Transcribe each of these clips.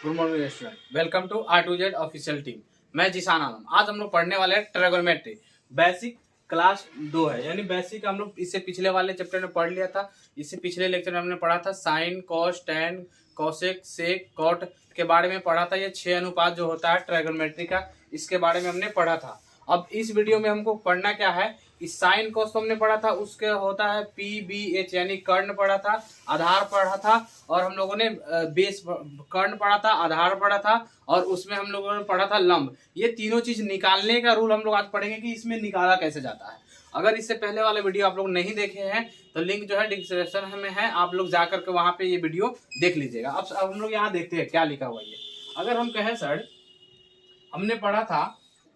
Good morning student, welcome to R2Z official team. मैं जिशान आलम। आज हम लोग पढ़ने वाले हैं ट्रिगोनोमेट्री बेसिक क्लास 2 है, यानी बेसिक हम लोग इससे पिछले वाले चैप्टर में पढ़ लिया था। इससे पिछले लेक्चर में हमने पढ़ा था साइन, कॉस, टैन, कॉसेक, सेक, कॉट के बारे में पढ़ा था। ये 6 अनुपात जो होता है ट्रिगोनोमेट्री का, इसके बारे में हमने पढ़ा था। अब इस वीडियो में हमको पढ़ना क्या है, इस साइन कॉस तो हमने पढ़ा था, उसके होता है PBH यानी कर्ण पढ़ा था, आधार पढ़ा था, और हम लोगों ने बेस कर्ण पढ़ा था, आधार पढ़ा था, और उसमें हम लोगों ने पढ़ा था लंब। ये तीनों चीज निकालने का रूल हम लोग आज पढ़ेंगे कि इसमें निकाला कैसे जाता है। अगर इससे पहले वाले वीडियो आप लोग नहीं देखे हैं तो लिंक जो है डिस्क्रिप्शन में है, आप लोग जाकर के वहां पे ये वीडियो देख लीजिएगा। अब हम लोग यहाँ देखते हैं क्या लिखा हुआ है। अगर हम कहें सर, हमने पढ़ा था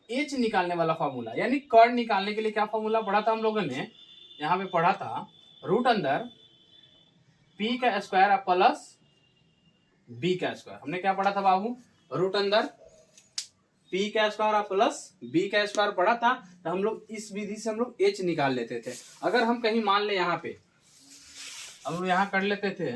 एच निकालने वाला फॉर्मूला, यानी कर्ण निकालने के लिए क्या फॉर्मूला पढ़ा था हम लोगों ने, यहाँ पे पढ़ा था रूट अंदर पी का स्क्वायर प्लस बी का स्क्वायर। हमने क्या पढ़ा था बाबू, रूट अंदर पी का स्क्वायर प्लस बी का स्क्वायर पढ़ा था। तो हम लोग इस विधि से हम लोग एच निकाल लेते थे। अगर हम कहीं मान ले यहाँ पे हम लोग यहाँ कर लेते थे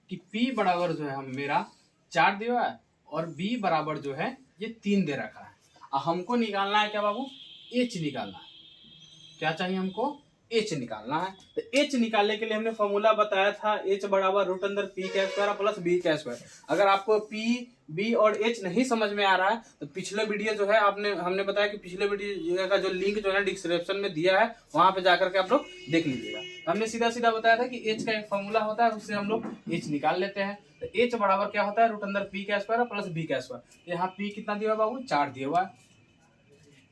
कि पी बराबर जो है हम मेरा 4 दिया है और बी बराबर जो है ये 3 दे रखा है। हमको निकालना है क्या बाबू, एच निकालना है। क्या चाहिए हमको, एच निकालना है। तो एच निकालने के लिए हमने फॉर्मूला बताया था, एच बराबर रूट अंदर पी का स्क्वायर प्लस बी का स्क्वायर। अगर आपको पी बी और एच नहीं समझ में आ रहा है तो पिछले वीडियो जो है हमने बताया कि पिछले वीडियो का जो लिंक जो है डिस्क्रिप्शन में दिया है, वहां पे जाकर के आप लोग देख लीजिएगा। तो हमने सीधा सीधा बताया था कि एच का एक फॉर्मूला होता है, उससे हम लोग एच निकाल लेते हैं। तो एच बराबर क्या होता है, रूट अंदर पी का स्क्वायर प्लस बी का स्क्वायर। यहाँ पी कितना दिया हुआ बाबू, 4 दिया हुआ है।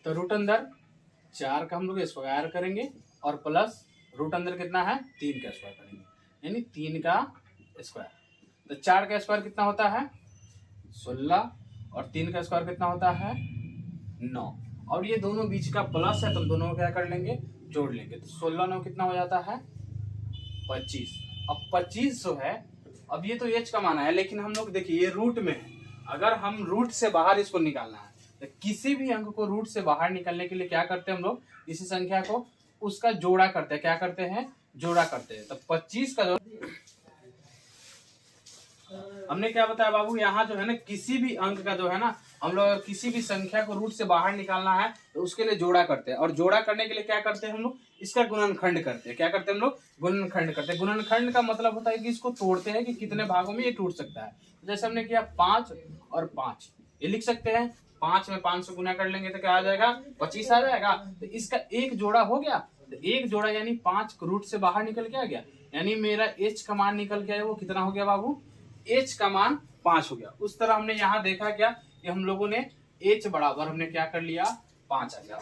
तो रूट अंदर 4 का हम लोग स्क्वायर करेंगे और प्लस रूट अंदर कितना है, 3 का स्क्वायर करेंगे, यानी 3 का स्क्वायर। तो 4 का स्क्वायर कितना होता है 16 और 3 का स्क्वायर कितना होता है 9। और ये दोनों बीच का प्लस है तो हम दोनों को क्या कर लेंगे, जोड़ लेंगे। तो 16 9 कितना हो जाता है 25। अब 25 जो है, अब ये तो एच का माना है, लेकिन हम लोग देखिए ये रूट में है। अगर हम रूट से बाहर इसको निकालना है तो किसी भी अंक को रूट से बाहर निकालने के लिए क्या करते हैं हम लोग, इसी संख्या को उसका जोड़ा करते हैं। क्या करते हैं, जोड़ा करते हैं। तो 25 का जो हमने क्या बताया बाबू, यहाँ जो है ना किसी भी अंक का जो है ना, हम लोग किसी भी संख्या को रूट से बाहर निकालना है तो उसके लिए जोड़ा करते हैं। और जोड़ा करने के लिए क्या करते हैं हम लोग, इसका गुणनखंड करते हैं। क्या करते हैं हम लोग, गुणनखंड करते हैं। गुणनखंड का मतलब होता है कि इसको तोड़ते हैं कि कितने भागों में ये टूट सकता है। जैसे हमने किया 5 और 5, ये लिख सकते हैं 5 में 5 से गुना कर लेंगे तो क्या आ जाएगा, 25 आ जाएगा। तो इसका एक जोड़ा हो गया। तो एक जोड़ा यानी 5 रूट से बाहर निकल के आ गया, यानी मेरा एच का मान निकल के आया, वो कितना हो गया बाबू, एच का मान 5 हो गया। उस तरह हमने यहाँ देखा क्या कि हम लोगों ने एच बराबर हमने क्या कर लिया, 5 आ गया।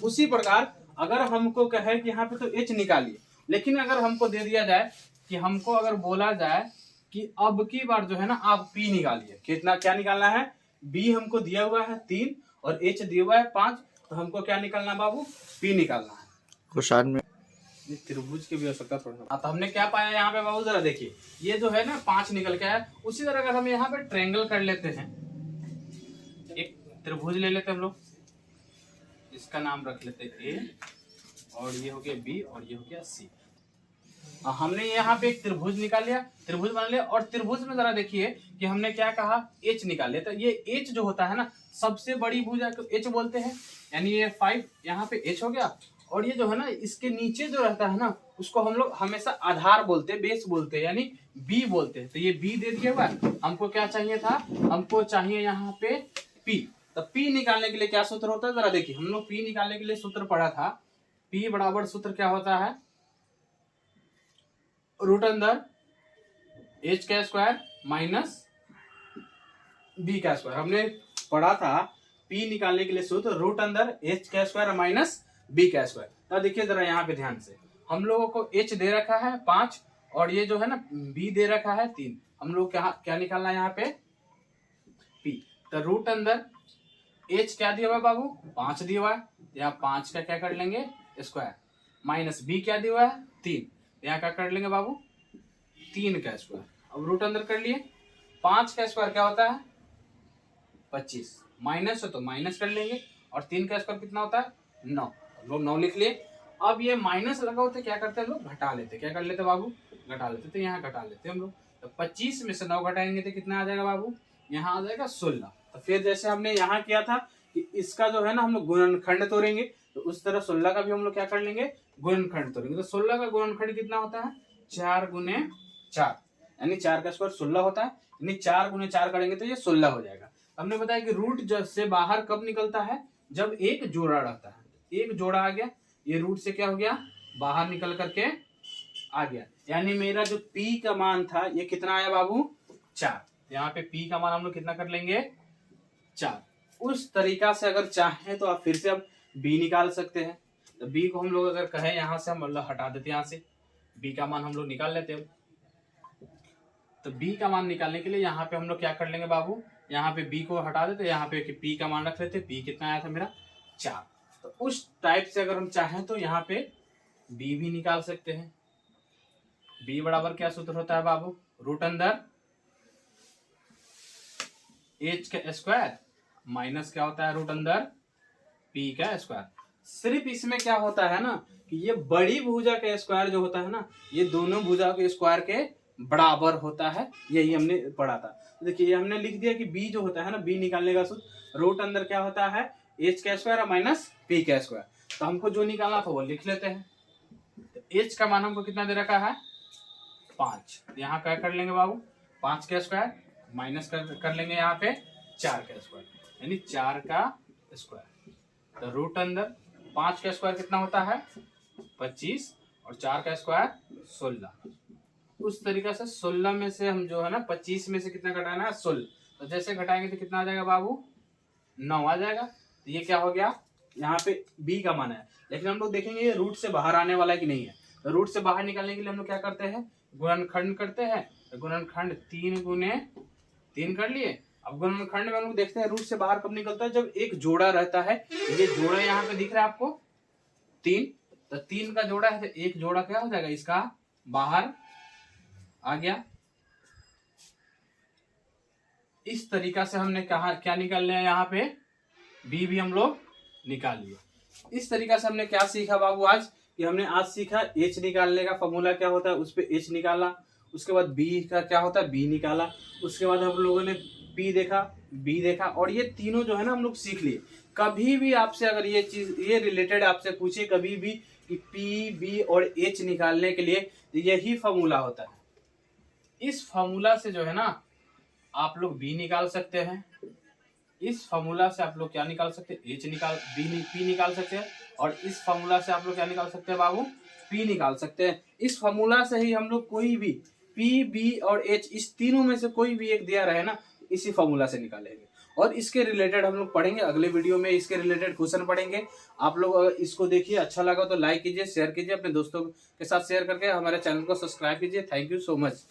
उसी प्रकार अगर हमको कहे कि यहाँ पे तो एच निकालिए, लेकिन अगर हमको दे दिया जाए कि हमको अगर बोला जाए कि अब की बार जो है ना आप पी निकालिए, कितना क्या निकालना है, बी हमको दिया हुआ है 3 और एच दिया हुआ है 5, तो हमको क्या निकालना बाबू, पी निकालना है। क्वेश्चन में त्रिभुज की भी आवश्यकता थोड़ा। तो हमने क्या पाया यहाँ पे बाबू, जरा देखिए ये जो है ना 5 निकल के आया। उसी तरह अगर हम यहाँ पे ट्रायंगल कर लेते हैं, एक त्रिभुज ले लेते हैं हम लोग, इसका नाम रख लेते हैं ए, और ये हो गया बी और ये हो गया सी। हमने यहाँ पे एक त्रिभुज निकाल लिया, त्रिभुज बना लिया। और त्रिभुज में जरा देखिए कि हमने क्या कहा, एच निकाल लिया। तो ये एच जो होता है ना, सबसे बड़ी भुजा को एच बोलते हैं, यानी ये 5 यहाँ पे एच हो गया। और ये जो है ना इसके नीचे जो रहता है ना, उसको हम लोग हमेशा आधार बोलते हैं, बेस बोलते हैं, यानी बी बोलते हैं। तो ये बी दे दिया हुआ। हमको क्या चाहिए था, हमको चाहिए यहाँ पे पी। तो पी निकालने के लिए क्या सूत्र होता है, जरा देखिए। हम लोग पी निकालने के लिए सूत्र पढ़ा था, पी बराबर सूत्र क्या होता है, रूट अंदर एच का स्क्वायर माइनस बी का स्क्वायर। हमने पढ़ा था पी निकालने के लिए सूत्र रूट अंदर एच का स्क्वायर माइनस बी का स्क्वायर। तो देखिए जरा यहाँ पे ध्यान से, हम लोगों को एच दे रखा है 5 और ये जो है ना बी दे रखा है 3। हम लोग क्या निकालना है यहाँ पे, पी। तो रूट अंदर एच क्या दिया हुआ है बाबू, 5 दिया हुआ है, यहाँ 5 का क्या कर लेंगे स्क्वायर, माइनस बी क्या दिया हुआ है 3, यहाँ क्या कर लेंगे बाबू 3 का स्क्वायर। अब रूट अंदर कर लिए, 5 का स्क्वायर क्या होता है 25, माइनस है तो माइनस कर लेंगे, और 3 का स्क्वायर कितना होता है 9, लोग 9 लिख लिए। अब ये माइनस लगा होते क्या करते हैं हम लोग, घटा लेते। क्या कर लेते बाबू, घटा लेते। तो यहाँ घटा लेते हम लोग। तो 25 में से 9 घटाएंगे तो कितना आ जाएगा बाबू, यहाँ आ जाएगा 16। तो फिर जैसे हमने यहाँ किया था कि इसका जो है ना हम लोग गुणनखंड तोड़ेंगे, तो उस तरह 16 का भी हम लोग क्या कर लेंगे, गुणनखंड तोड़ेंगे। तो 16 का गुणनखंड कितना होता है, 4 गुने 4, यानी 4 का स्क्वायर 16 होता है, यानी 4 गुने 4 करेंगे तो ये 16 हो जाएगा। हमने बताया कि रूट से बाहर कब निकलता है, जब एक जोड़ा रहता है। एक जोड़ा आ गया, ये रूट से क्या हो गया, बाहर निकल करके आ गया, यानी मेरा जो p का मान था ये कितना आया बाबू, 4। यहाँ पे p का मान हम लोग कितना कर लेंगे, 4। उस तरीका से अगर चाहें तो आप फिर से अब b निकाल सकते हैं। तो b को हम लोग अगर कहें यहाँ से हम मतलब हटा देते हैं, यहाँ से b का मान हम लोग निकाल लेते हैं। तो b का मान निकालने के लिए यहाँ पे हम लोग क्या कर लेंगे बाबू, यहाँ पे b को हटा देते, यहाँ पे p का मान रख लेते। p कितना आया था मेरा, 4। तो उस टाइप से अगर हम चाहें तो यहाँ पे b भी निकाल सकते हैं। b बराबर क्या सूत्र होता है बाबू, रूट अंदर h का स्क्वायर माइनस क्या होता है, रूट अंदर p का स्क्वायर। सिर्फ इसमें क्या होता है ना कि ये बड़ी भुजा का स्क्वायर जो होता है ना, ये दोनों भुजा के स्क्वायर के बराबर होता है, यही हमने पढ़ा था। तो देखिए ये हमने लिख दिया कि b जो होता है ना, b निकालने का सूत्र रूट अंदर क्या होता है, h का स्क्वायर माइनस p का स्क्वायर। तो हमको जो निकालना था वो लिख लेते हैं। तो h का मान हमको कितना दे रखा है, 5। यहाँ क्या कर लेंगे बाबू, 5 का स्क्वायर माइनस कर लेंगे यहाँ पे 4 का स्क्वायर, यानी 4 का स्क्वायर। तो रूट अंदर 5 का स्क्वायर कितना होता है, 25, और 4 का स्क्वायर 16। उस तरीका से 16 में से हम जो है ना 25 में से कितना घटाना है, 16। तो जैसे घटाएंगे तो कितना आ जाएगा बाबू, 9 आ जाएगा। तो ये क्या हो गया, यहाँ पे b का मान है, लेकिन हम लोग देखेंगे ये रूट से बाहर आने वाला है कि नहीं है। तो रूट से बाहर निकालने के लिए हम लोग क्या करते हैं, गुणनखंड करते हैं। तो गुणनखंड 3 गुने 3 कर लिए। अब गुणनखंड में हम लोग देखते हैं रूट से बाहर कब निकलता है, जब एक जोड़ा रहता है। ये जोड़ा यहाँ पे दिख रहा है आपको 3, तो 3 का जोड़ा है, तो एक जोड़ा क्या हो जाएगा इसका बाहर आ गया। इस तरीका से हमने कहा क्या निकाल लिया, यहाँ पे b भी हम लोग निकाल लिए। इस तरीका से हमने क्या सीखा बाबू आज, कि हमने आज सीखा h निकालने का फॉर्मूला क्या होता है, उस पे h निकाला। उसके बाद b का क्या होता है, b निकाला। उसके बाद हम लोगों ने p देखा, b देखा, और ये तीनों जो है ना हम लोग सीख लिए। कभी भी आपसे अगर ये चीज ये रिलेटेड आपसे पूछे कभी भी कि p b और h निकालने के लिए यही फॉर्मूला होता है। इस फॉर्मूला से जो है ना आप लोग b निकाल सकते हैं। इस फॉर्मूला से आप लोग क्या निकाल सकते हैं, p निकाल सकते हैं। और इस फॉर्मूला से आप लोग क्या निकाल सकते हैं बाबू, p निकाल सकते हैं। इस फॉर्मूला से ही हम लोग कोई भी p b और h इस तीनों में से कोई भी एक दिया रहे ना, इसी फॉर्मूला से निकालेंगे। और इसके रिलेटेड हम लोग पढ़ेंगे अगले वीडियो में, इसके रिलेटेड क्वेश्चन पढ़ेंगे। आप लोग अगर इसको देखिए अच्छा लगा तो लाइक कीजिए, शेयर कीजिए, अपने दोस्तों के साथ शेयर करके हमारे चैनल को सब्सक्राइब कीजिए। Thank you so much.